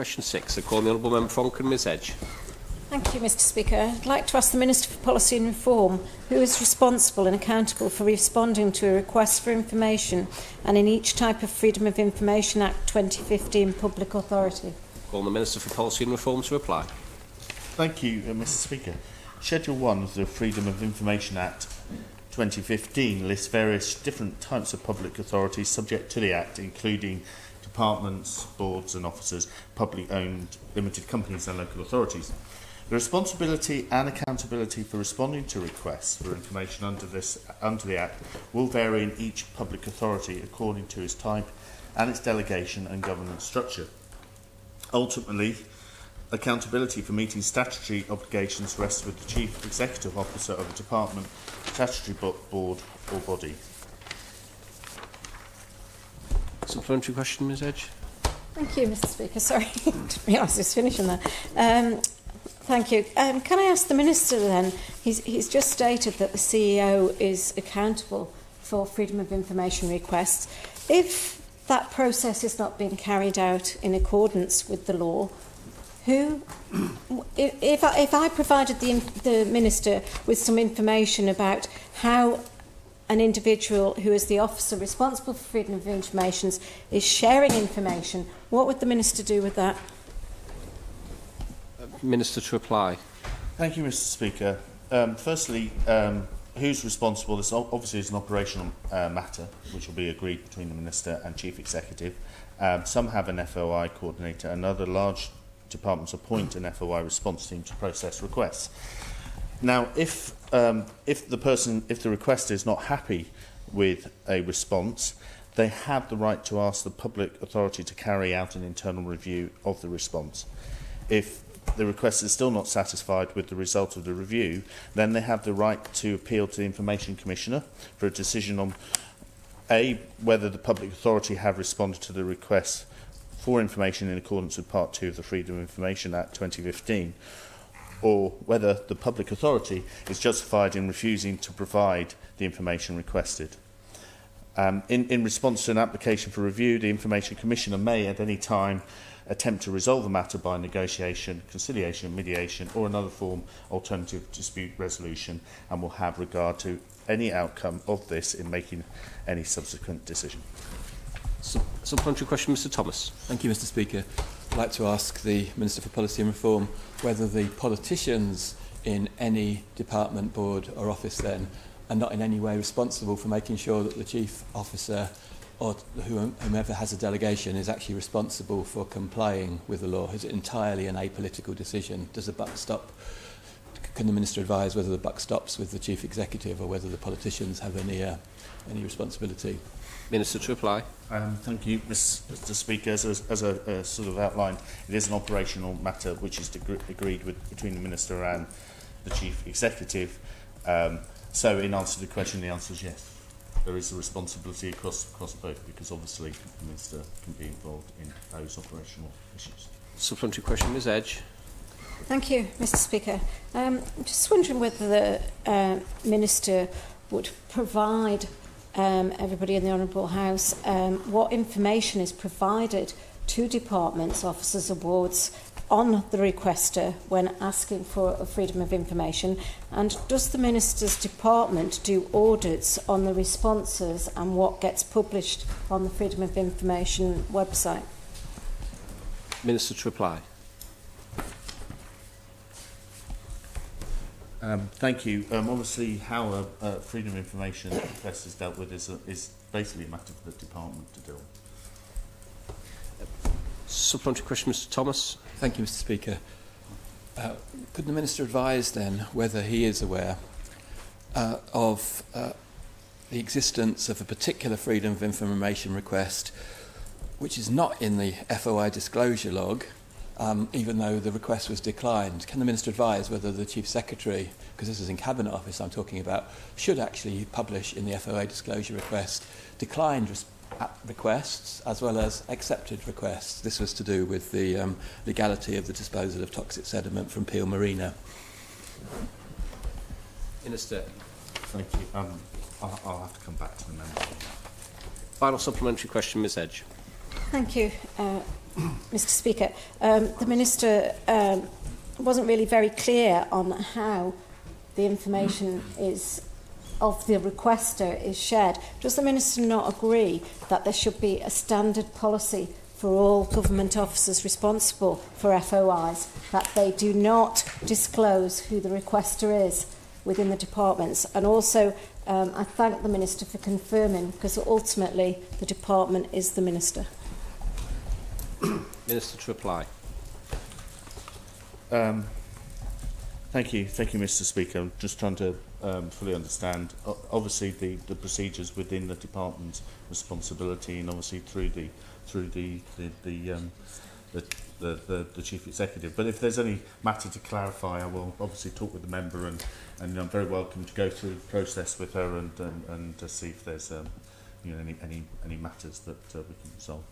question 6. I call the Honourable Member for Onchan, Ms Edge. Thank you, Mr Speaker. I'd like to ask the Minister for Policy and Reform who is responsible and accountable for responding to a request for information and in each type of Freedom of Information Act 2015 public authority. Call the Minister for Policy and Reform to reply. Thank you, Mr Speaker. Schedule 1 of the Freedom of Information Act 2015 lists various different types of public authorities subject to the Act, including departments, boards and officers, publicly owned limited companies and local authorities. The responsibility and accountability for responding to requests for information under the Act will vary in each public authority according to its type and its delegation and governance structure. Ultimately, accountability for meeting statutory obligations rests with the Chief Executive Officer of a department, statutory board or body. Supplementary question, Ms Edge. Thank you, Mr Speaker. Sorry, I didn't realise I was finishing there. Thank you. Can I ask the Minister then, he's just stated that the CEO is accountable for Freedom of Information requests. If that process is not being carried out in accordance with the law, if I provided the Minister with some information about how an individual who is the officer responsible for freedom of information is sharing information, what would the Minister do with that? Minister to reply. Thank you, Mr Speaker. Firstly, who's responsible? This obviously is an operational matter which will be agreed between the Minister and Chief Executive. Some have an FOI coordinator and other large departments appoint an FOI response team to process requests. Now, if the requester is not happy with a response, they have the right to ask the public authority to carry out an internal review of the response. If the requester is still not satisfied with the result of the review, then they have the right to appeal to the Information Commissioner for a decision on A, whether the public authority have responded to the request for information in accordance with Part 2 of the Freedom of Information Act 2015, or whether the public authority is justified in refusing to provide the information requested. In response to an application for review, the Information Commissioner may at any time attempt to resolve the matter by negotiation, conciliation, mediation or another form alternative dispute resolution, and will have regard to any outcome of this in making any subsequent decision. Supplementary question, Mr Thomas. Thank you, Mr Speaker. I'd like to ask the Minister for Policy and Reform whether the politicians in any department, board or office then are not in any way responsible for making sure that the Chief Officer or whomever has a delegation is actually responsible for complying with the law. Is it entirely an apolitical decision? Does the buck stop? Can the Minister advise whether the buck stops with the Chief Executive or whether the politicians have any responsibility? Minister to reply. Thank you, Mr Speaker. As a sort of outline, it is an operational matter which is agreed between the Minister and the Chief Executive. So in answer to the question, the answer is yes. There is a responsibility across both, because obviously the Minister can be involved in those operational issues. Supplementary question, Ms Edge. Thank you, Mr Speaker. I'm just wondering whether the Minister would provide everybody in the Honourable House what information is provided to departments, officers and boards on the requester when asking for a freedom of information, and does the Minister's department do audits on the responses and what gets published on the Freedom of Information website? Minister to reply. Thank you. Obviously, how a freedom of information request is dealt with is basically a matter for the department to deal with. Supplementary question, Mr Thomas. Thank you, Mr Speaker. Could the Minister advise then whether he is aware of the existence of a particular Freedom of Information request which is not in the FOI disclosure log, even though the request was declined? Can the Minister advise whether the Chief Secretary, because this is in Cabinet Office I'm talking about, should actually publish in the FOI disclosure request declined requests as well as accepted requests? This was to do with the legality of the disposal of toxic sediment from Peel Marina. Minister. Thank you. I'll have to come back to the member. Final supplementary question, Ms Edge. Thank you. Mr. Speaker. The Minister wasn't really very clear on how the information of the requester is shared. Does the Minister not agree that there should be a standard policy for all government officers responsible for FOIs, that they do not disclose who the requester is within the departments? And also, I thank the Minister for confirming, because ultimately the department is the Minister. Minister to reply. Thank you, Mr. Speaker. I'm just trying to fully understand. Obviously, the procedures within the department's responsibility, and obviously through the chief executive. But if there's any matter to clarify, I will obviously talk with the member, and I'm very welcome to go through the process with her and to see if there's any matters that we can resolve.